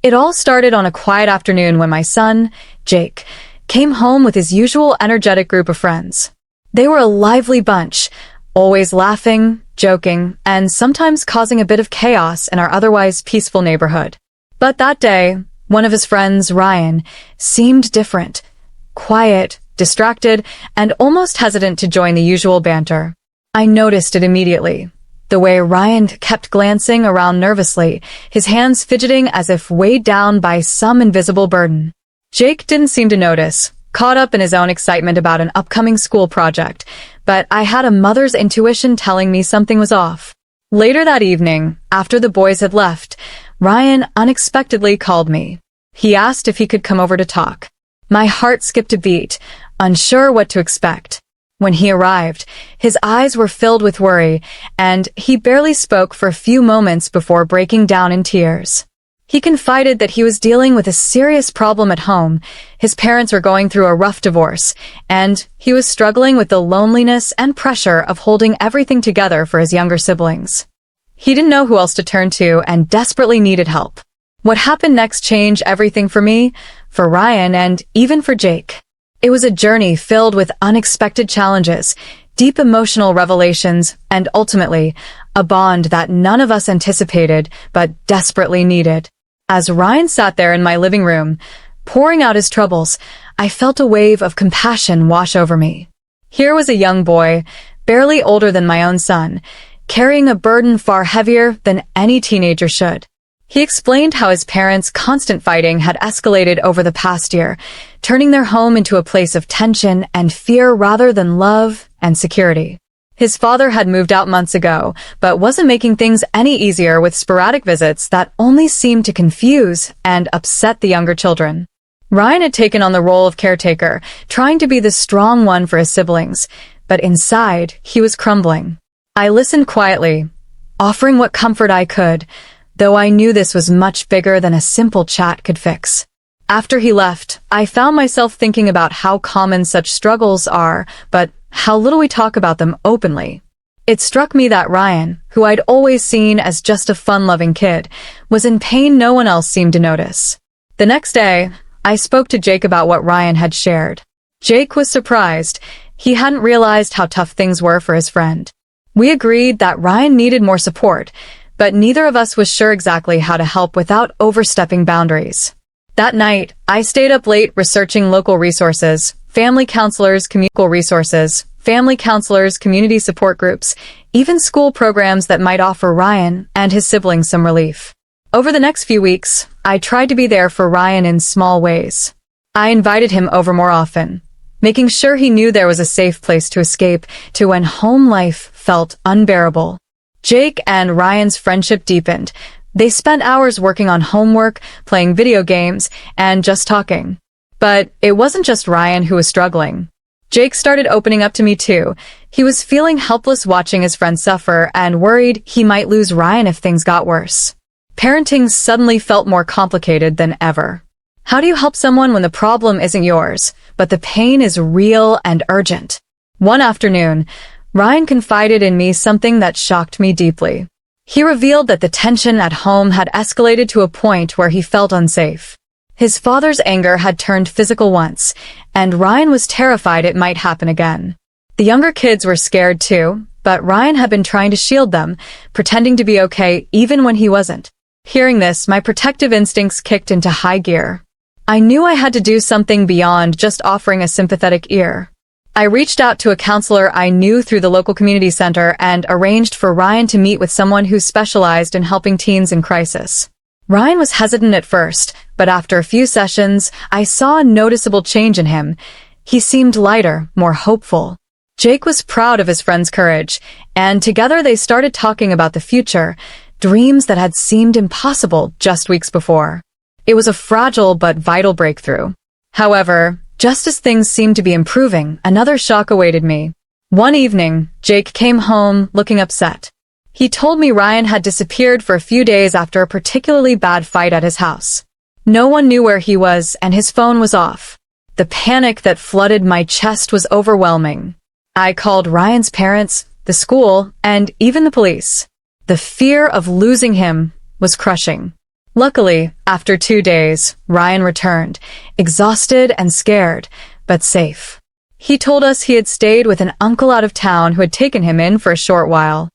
It all started on a quiet afternoon when my son, Jake, came home with his usual energetic group of friends. They were a lively bunch, always laughing, joking, and sometimes causing a bit of chaos in our otherwise peaceful neighborhood. But that day, one of his friends, Ryan, seemed different, quiet, distracted, and almost hesitant to join the usual banter. I noticed it immediately. The way Ryan kept glancing around nervously, his hands fidgeting as if weighed down by some invisible burden. Jake didn't seem to notice, caught up in his own excitement about an upcoming school project, but I had a mother's intuition telling me something was off. Later that evening, after the boys had left, Ryan unexpectedly called me. He asked if he could come over to talk. My heart skipped a beat, unsure what to expect. When he arrived, his eyes were filled with worry, and he barely spoke for a few moments before breaking down in tears. He confided that he was dealing with a serious problem at home. His parents were going through a rough divorce, and he was struggling with the loneliness and pressure of holding everything together for his younger siblings. He didn't know who else to turn to and desperately needed help. What happened next changed everything for me, for Ryan, and even for Jake. It was a journey filled with unexpected challenges, deep emotional revelations, and ultimately, a bond that none of us anticipated but desperately needed. As Ryan sat there in my living room, pouring out his troubles, I felt a wave of compassion wash over me. Here was a young boy, barely older than my own son, carrying a burden far heavier than any teenager should. He explained how his parents' constant fighting had escalated over the past year, turning their home into a place of tension and fear rather than love and security. His father had moved out months ago, but wasn't making things any easier with sporadic visits that only seemed to confuse and upset the younger children. Ryan had taken on the role of caretaker, trying to be the strong one for his siblings, but inside, he was crumbling. I listened quietly, offering what comfort I could, though I knew this was much bigger than a simple chat could fix. After he left, I found myself thinking about how common such struggles are, but how little we talk about them openly. It struck me that Ryan, who I'd always seen as just a fun-loving kid, was in pain no one else seemed to notice. The next day, I spoke to Jake about what Ryan had shared. Jake was surprised. He hadn't realized how tough things were for his friend. We agreed that Ryan needed more support, but neither of us was sure exactly how to help without overstepping boundaries. That night, I stayed up late researching local resources, family counselors, community support groups, even school programs that might offer Ryan and his siblings some relief. Over the next few weeks, I tried to be there for Ryan in small ways. I invited him over more often, making sure he knew there was a safe place to escape to when home life felt unbearable. Jake and Ryan's friendship deepened. They spent hours working on homework, playing video games, and just talking. But it wasn't just Ryan who was struggling. Jake started opening up to me too. He was feeling helpless watching his friend suffer and worried he might lose Ryan if things got worse. Parenting suddenly felt more complicated than ever. How do you help someone when the problem isn't yours, but the pain is real and urgent? One afternoon, Ryan confided in me something that shocked me deeply. He revealed that the tension at home had escalated to a point where he felt unsafe. His father's anger had turned physical once, and Ryan was terrified it might happen again. The younger kids were scared too, but Ryan had been trying to shield them, pretending to be okay even when he wasn't. Hearing this, my protective instincts kicked into high gear. I knew I had to do something beyond just offering a sympathetic ear. I reached out to a counselor I knew through the local community center and arranged for Ryan to meet with someone who specialized in helping teens in crisis. Ryan was hesitant at first, but after a few sessions, I saw a noticeable change in him. He seemed lighter, more hopeful. Jake was proud of his friend's courage, and together they started talking about the future, dreams that had seemed impossible just weeks before. It was a fragile but vital breakthrough. However, just as things seemed to be improving, another shock awaited me. One evening, Jake came home looking upset. He told me Ryan had disappeared for a few days after a particularly bad fight at his house. No one knew where he was, and his phone was off. The panic that flooded my chest was overwhelming. I called Ryan's parents, the school, and even the police. The fear of losing him was crushing. Luckily, after 2 days, Ryan returned, exhausted and scared, but safe. He told us he had stayed with an uncle out of town who had taken him in for a short while.